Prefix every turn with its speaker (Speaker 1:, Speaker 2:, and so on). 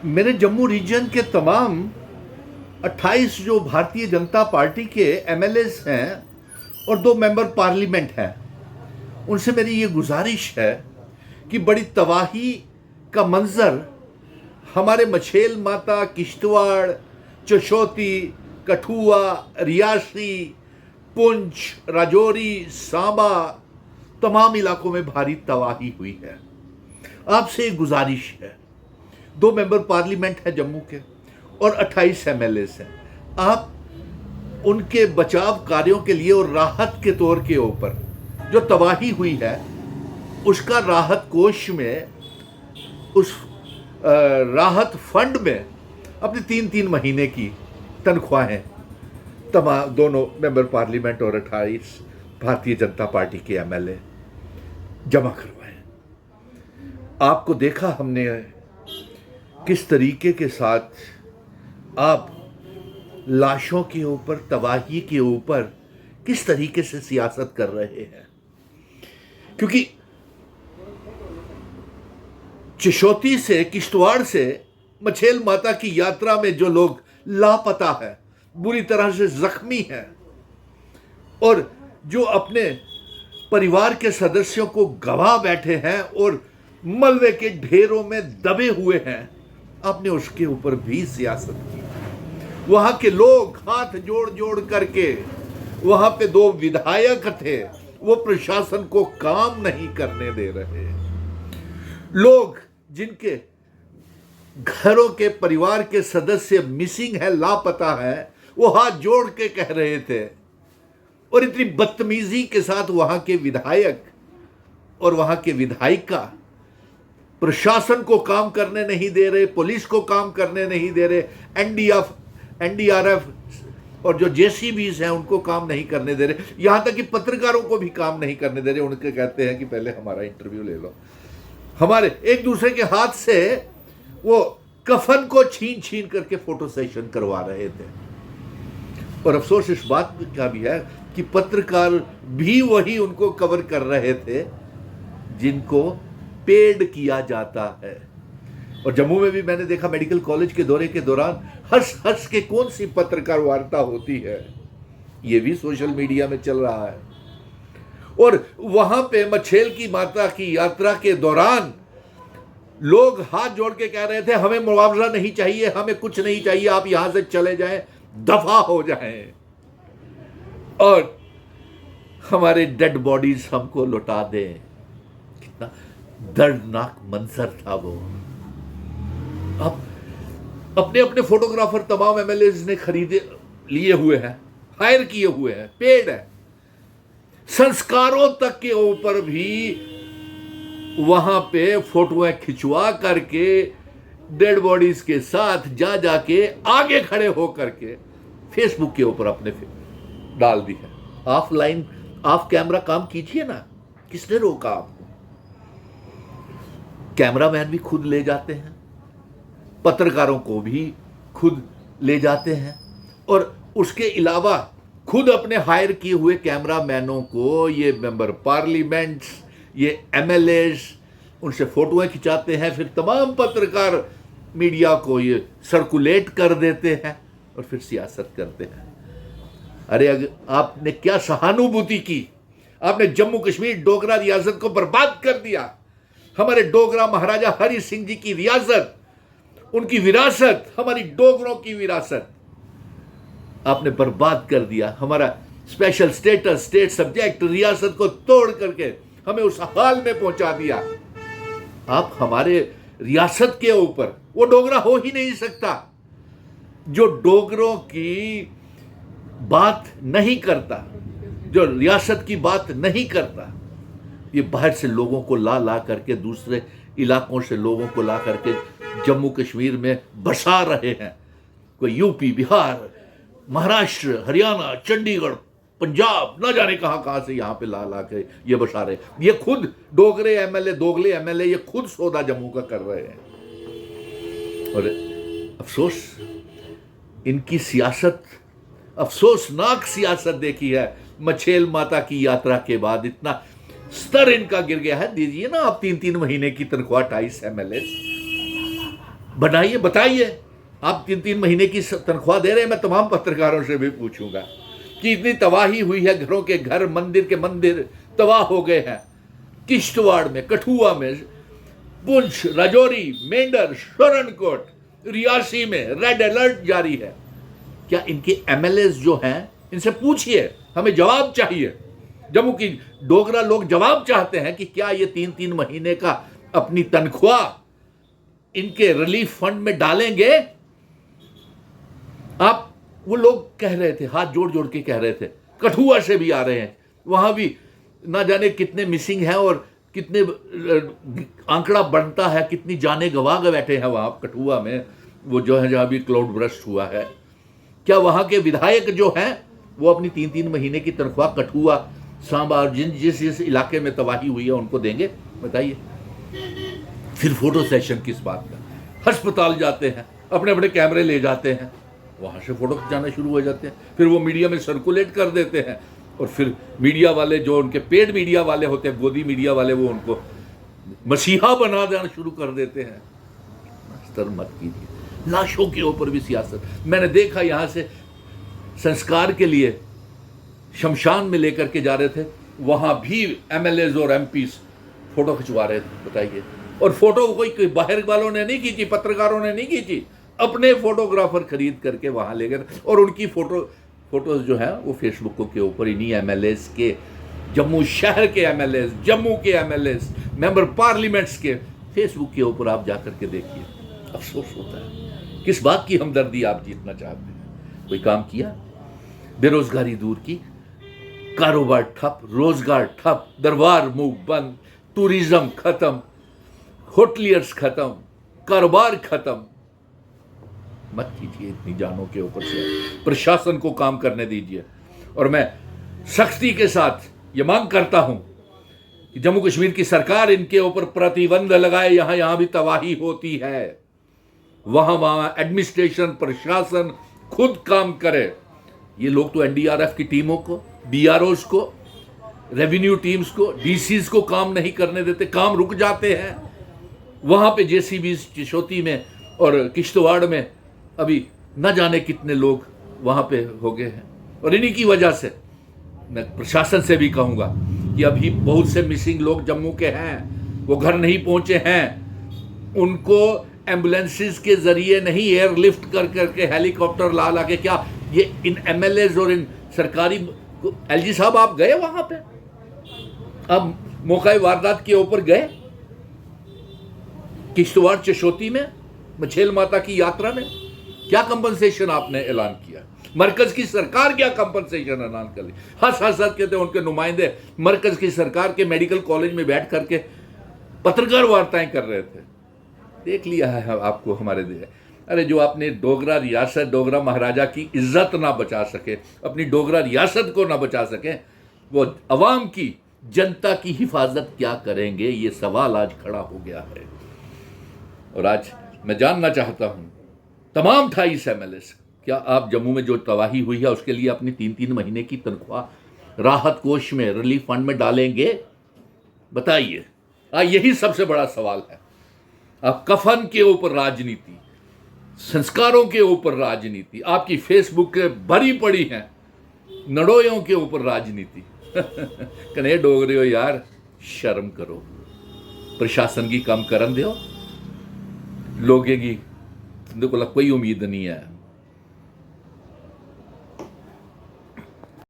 Speaker 1: मेरे जम्मू रीजन के तमाम 28 जो भारतीय जनता पार्टी के एमएलएस हैं और 2 मेंबर पार्लियामेंट हैं, उनसे मेरी ये गुजारिश है कि बड़ी तबाही का मंजर हमारे मछेल माता, किश्तवाड़, चशोती, कठुआ, रियासी, पुंछ, राजौरी, सांबा तमाम इलाकों में भारी तबाही हुई है। आपसे एक गुजारिश है, 2 मेंबर पार्लियामेंट हैं जम्मू के और 28 एमएलएस हैं। आप उनके बचाव कार्यों के लिए और राहत के तौर के ऊपर जो तबाही हुई है उसका राहत कोष में, उस राहत फंड में अपनी 3-3 महीने की तनख्वाहें तमाम दोनों मेंबर पार्लियामेंट और 28 भारतीय जनता पार्टी के एमएलए जमा करवाएं। आपको देखा हमने किस तरीके के साथ आप लाशों के ऊपर, तबाही के ऊपर किस तरीके से सियासत कर रहे हैं, क्योंकि चशोती से, किश्तवाड़ से मछेल माता की यात्रा में जो लोग लापता है, बुरी तरह से जख्मी हैं और जो अपने परिवार के सदस्यों को गवा बैठे हैं और मलबे के ढेरों में दबे हुए हैं, आपने उसके ऊपर भी सियासत की। वहां के लोग हाथ जोड़ जोड़ करके, वहां पे 2 विधायक थे, वो प्रशासन को काम नहीं करने दे रहे। लोग जिनके घरों के परिवार के सदस्य मिसिंग है, लापता है, वो हाथ जोड़ के कह रहे थे और इतनी बदतमीजी के साथ वहां के विधायक और वहां के विधायिका प्रशासन को काम करने नहीं दे रहे, पुलिस को काम करने नहीं दे रहे, एनडीआरएफ और जो जेसीबीज हैं उनको काम नहीं करने दे रहे, यहां तक कि पत्रकारों को भी काम नहीं करने दे रहे। उनके कहते हैं कि पहले हमारा इंटरव्यू ले लो। हमारे एक दूसरे के हाथ से वो कफन को छीन छीन करके फोटो सेशन करवा रहे थे। और अफसोस इस बात का भी है कि पत्रकार भी वही उनको कवर कर रहे थे जिनको पेड किया जाता है। और जम्मू में भी मैंने देखा, मेडिकल कॉलेज के दौरे के दौरान हंस हंस के कौन सी पत्रकार वार्ता होती है, ये भी सोशल मीडिया में चल रहा है। और वहां पे मछेल की माता की यात्रा के दौरान लोग हाथ जोड़ के कह रहे थे, हमें मुआवजा नहीं चाहिए, हमें कुछ नहीं चाहिए, आप यहां से चले जाएं, दफा हो जाएं और हमारे डेड बॉडीज हमको लौटा दें। कितना दर्दनाक मंजर था वो। अब अपने अपने फोटोग्राफर तमाम एमएलएज ने खरीदे लिए हुए हैं, हायर किए हुए हैं, पेड है। संस्कारों तक के ऊपर भी वहां पे फोटोएं खिंचवा करके डेड बॉडीज के साथ जा जाके आगे खड़े हो करके फेसबुक के ऊपर अपने डाल दी है। ऑफलाइन ऑफ कैमरा काम कीजिए ना, किसने रोका आपको? कैमरामैन भी खुद ले जाते हैं, पत्रकारों को भी खुद ले जाते हैं और उसके अलावा खुद अपने हायर किए हुए कैमरामैनों को ये मेंबर पार्लियामेंट्स, ये एमएलएस, उनसे फोटोएं खिंचाते हैं, फिर तमाम पत्रकार मीडिया को ये सर्कुलेट कर देते हैं और फिर सियासत करते हैं। अरे अगर आपने क्या सहानुभूति की, आपने जम्मू कश्मीर डोगरा रियासत को बर्बाद कर दिया। हमारे डोगरा महाराजा हरि सिंह जी की रियासत, उनकी विरासत, हमारी डोगरों की विरासत आपने बर्बाद कर दिया। हमारा स्पेशल स्टेटस, स्टेट सब्जेक्ट रियासत को तोड़ करके हमें उस हाल में पहुंचा दिया। आप हमारे रियासत के ऊपर, वो डोगरा हो ही नहीं सकता जो डोगरों की बात नहीं करता, जो रियासत की बात नहीं करता। ये बाहर से लोगों को ला करके, दूसरे इलाकों से लोगों को ला करके जम्मू कश्मीर में बसा रहे हैं। कोई यूपी, बिहार, महाराष्ट्र, हरियाणा, चंडीगढ़, पंजाब, ना जाने कहां से यहां पे ला के ये बसा रहे। ये खुद डोगरे एमएलए, दोगले एमएलए ये खुद सौदा जम्मू का कर रहे हैं। और अफसोस, इनकी सियासत, अफसोसनाक सियासत देखी है मछेल माता की यात्रा के बाद। इतना स्तर इनका गिर गया है। दीजिए ना आप 3-3 महीने की तनख्वाह 28 एमएलए। बनाइए, बताइए। आप 3-3 महीने की तनख्वाह दे रहे हैं। मैं तमाम पत्रकारों से भी पूछूंगा कि इतनी तबाही हुई है, घरों के घर, मंदिर के मंदिर तबाह हो गए हैं, किश्तवाड़ में, कठुआ में, पुंछ, राजौरी, मेंढर, शरणकोट, रियासी में रेड अलर्ट जारी है। क्या इनके एमएलएस जो हैं, इनसे पूछिए, हमें जवाब चाहिए। जम्मू की डोगरा लोग जवाब चाहते हैं कि क्या ये 3-3 महीने का अपनी तनख्वाह इनके रिलीफ फंड में डालेंगे। आप, वो लोग कह रहे थे, हाथ जोड़ जोड़ के कह रहे थे, कठुआ से भी आ रहे हैं, वहां भी ना जाने कितने मिसिंग हैं और कितने आंकड़ा बढ़ता है, कितनी जाने गवा के बैठे हैं वहां कठुआ में, वो जो है जहां भी क्लाउड ब्रस्ट हुआ है। क्या वहां के विधायक जो हैं वो अपनी 3-3 महीने की तनख्वाह कठुआ, सांबा और जिस इलाके में तबाही हुई है उनको देंगे? बताइए। फिर फोटो सेशन किस बात का? अस्पताल जाते हैं, अपने अपने कैमरे ले जाते हैं, वहां से फोटो खिंचाना शुरू हो जाते हैं, फिर वो मीडिया में सर्कुलेट कर देते हैं और फिर मीडिया वाले, जो उनके पेड मीडिया वाले होते हैं, गोदी मीडिया वाले, वो उनको मसीहा बना देना शुरू कर देते हैं। स्तर मत कीजिए। लाशों के ऊपर भी सियासत। मैंने देखा यहां से संस्कार के लिए शमशान में लेकर के जा रहे थे, वहां भी एमएलएज और एमपीस फोटो खिंचवा रहे थे। बताइए। और फोटो कोई बाहर वालों ने नहीं खींची, पत्रकारों ने नहीं खींची, अपने फोटोग्राफर खरीद करके वहां ले गए और उनकी फोटोज जो है वो फेसबुक के ऊपर, इन्हीं एमएलएस के, जम्मू शहर के एमएलएस, जम्मू के एमएलएस, मेंबर पार्लियामेंट्स के फेसबुक के ऊपर आप जाकर के देखिए। अफसोस होता है। किस बात की हमदर्दी आप जीतना चाहते हैं? कोई काम किया? बेरोजगारी दूर की, कारोबार ठप, रोजगार ठप, दरबार मुंह बंद, टूरिज्म खत्म, होटलियर्स खत्म, कारोबार खत्म। मत कीजिए इतनी जानों के ऊपर से। प्रशासन को काम करने दीजिए। और मैं सख्ती के साथ ये मांग करता हूं कि जम्मू कश्मीर की सरकार इनके ऊपर प्रतिबंध लगाए। यहां भी तबाही होती है, वहां एडमिनिस्ट्रेशन, प्रशासन खुद काम करे। ये लोग तो एनडीआरएफ की टीमों को, बीआरओस को, रेवेन्यू टीम्स को, डीसीज को काम नहीं करने देते, काम रुक जाते हैं। वहां पे जेसीबी चिशोती में और किश्तवाड़ में अभी न जाने कितने लोग वहां पे हो गए हैं। और इन्हीं की वजह से मैं प्रशासन से भी कहूंगा कि अभी बहुत से मिसिंग लोग जम्मू के हैं, वो घर नहीं पहुंचे हैं। उनको एम्बुलेंसेस के जरिए नहीं, एयरलिफ्ट कर करके, हेलीकॉप्टर ला ला के, क्या ये इन एमएलएज और इन सरकारी, एलजी साहब आप गए वहां पे? अब मौका वारदात के ऊपर गए किश्तवाड़ चिशोती में, मछेल माता की यात्रा में? क्या कंपनसेशन आपने ऐलान किया? मरकज की सरकार क्या कंपनसेशन ऐलान कर ली? हंस हंस के थे उनके नुमाइंदे मरकज की सरकार के मेडिकल कॉलेज में बैठ करके पत्रकार वार्ताएं कर रहे थे। देख लिया है आपको हमारे देश। अरे जो आपने डोगरा रियासत, डोगरा महाराजा की इज्जत ना बचा सके, अपनी डोगरा रियासत को ना बचा सके, वो अवाम की, जनता की हिफाजत क्या करेंगे? ये सवाल आज खड़ा हो गया है। और आज मैं जानना चाहता हूं तमाम 28 एमएलएस, क्या आप जम्मू में जो तबाही हुई है उसके लिए अपनी 3-3 महीने की तनख्वाह राहत कोष में, रिलीफ फंड में डालेंगे? बताइए। यही सबसे बड़ा सवाल है। आप कफन के ऊपर राजनीति, संस्कारों के ऊपर राजनीति, आपकी फेसबुक के भरी पड़ी हैं नड़ोयों के ऊपर राजनीति। कने डोगरे हो यार, शर्म करो। प्रशासन की कम करन दो, लोगों की कोई उम्मीद नहीं है।